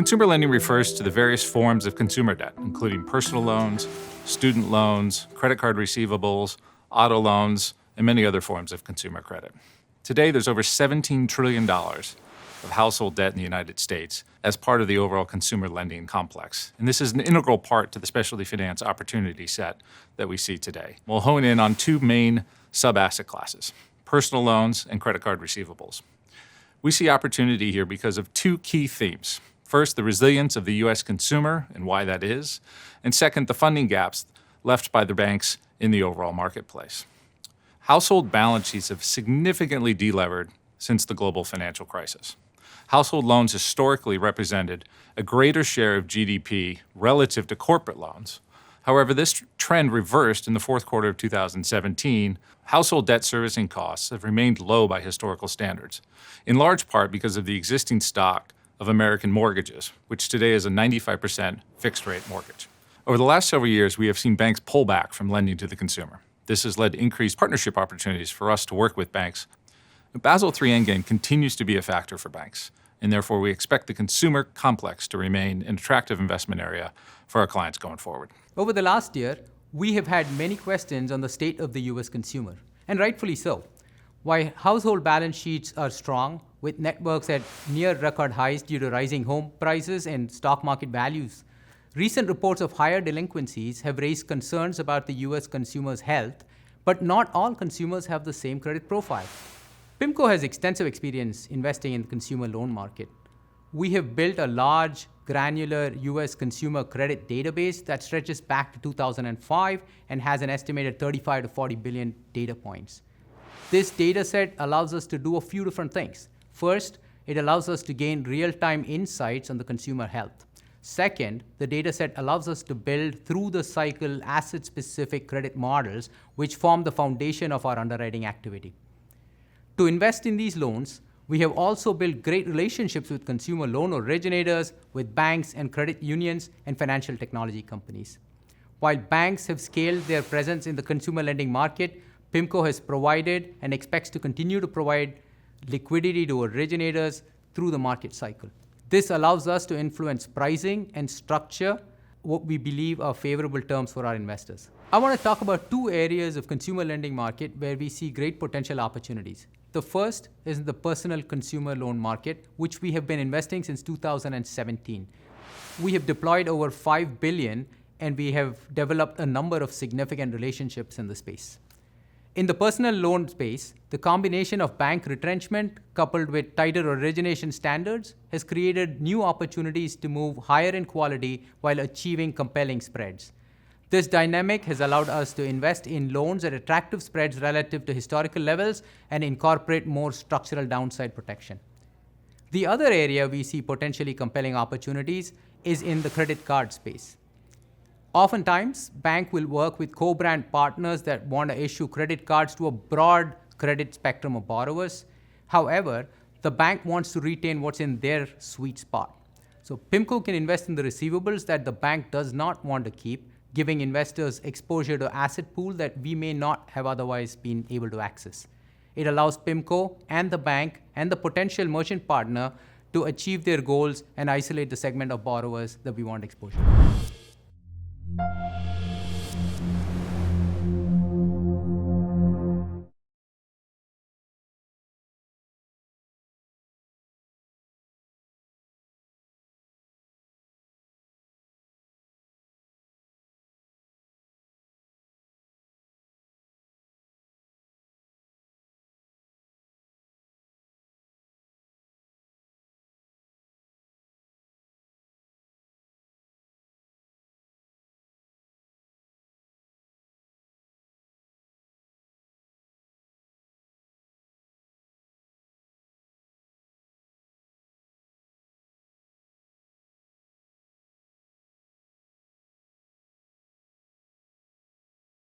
Consumer lending refers to the various forms of consumer debt, including personal loans, student loans, credit card receivables, auto loans, and many other forms of consumer credit. Today, there's over $17 trillion of household debt in the United States as part of the overall consumer lending complex. And this is an integral part to the specialty finance opportunity set that we see today. We'll hone in on two main sub-asset classes, personal loans and credit card receivables. We see opportunity here because of two key themes. First, the resilience of the U.S. consumer and why that is. And second, the funding gaps left by the banks in the overall marketplace. Household balance sheets have significantly delevered since the global financial crisis. Household loans historically represented a greater share of GDP relative to corporate loans. However, this trend reversed in the fourth quarter of 2017. Household debt servicing costs have remained low by historical standards, in large part because of the existing stock of American mortgages, which today is a 95% fixed-rate mortgage. Over the last several years, we have seen banks pull back from lending to the consumer. This has led to increased partnership opportunities for us to work with banks. The Basel III Endgame continues to be a factor for banks, and therefore we expect the consumer complex to remain an attractive investment area for our clients going forward. Over the last year, we have had many questions on the state of the US consumer, and rightfully so. While household balance sheets are strong, with networks at near record highs due to rising home prices and stock market values, recent reports of higher delinquencies have raised concerns about the US consumer's health, but not all consumers have the same credit profile. PIMCO has extensive experience investing in the consumer loan market. We have built a large, granular US consumer credit database that stretches back to 2005 and has an estimated 35 to 40 billion data points. This data set allows us to do a few different things. First, it allows us to gain real-time insights on the consumer health. Second, the data set allows us to build through the cycle asset-specific credit models, which form the foundation of our underwriting activity. To invest in these loans, we have also built great relationships with consumer loan originators, with banks and credit unions, and financial technology companies. While banks have scaled their presence in the consumer lending market, PIMCO has provided and expects to continue to provide liquidity to originators through the market cycle. This allows us to influence pricing and structure what we believe are favorable terms for our investors. I want to talk about two areas of consumer lending market where we see great potential opportunities. The first is the personal consumer loan market, which we have been investing since 2017. We have deployed over $5 billion, and we have developed a number of significant relationships in the space. In the personal loan space, the combination of bank retrenchment coupled with tighter origination standards has created new opportunities to move higher in quality while achieving compelling spreads. This dynamic has allowed us to invest in loans at attractive spreads relative to historical levels and incorporate more structural downside protection. The other area we see potentially compelling opportunities is in the credit card space. Oftentimes, banks will work with co-brand partners that want to issue credit cards to a broad credit spectrum of borrowers. However, the bank wants to retain what's in their sweet spot. So PIMCO can invest in the receivables that the bank does not want to keep, giving investors exposure to asset pool that we may not have otherwise been able to access. It allows PIMCO and the bank and the potential merchant partner to achieve their goals and isolate the segment of borrowers that we want exposure to.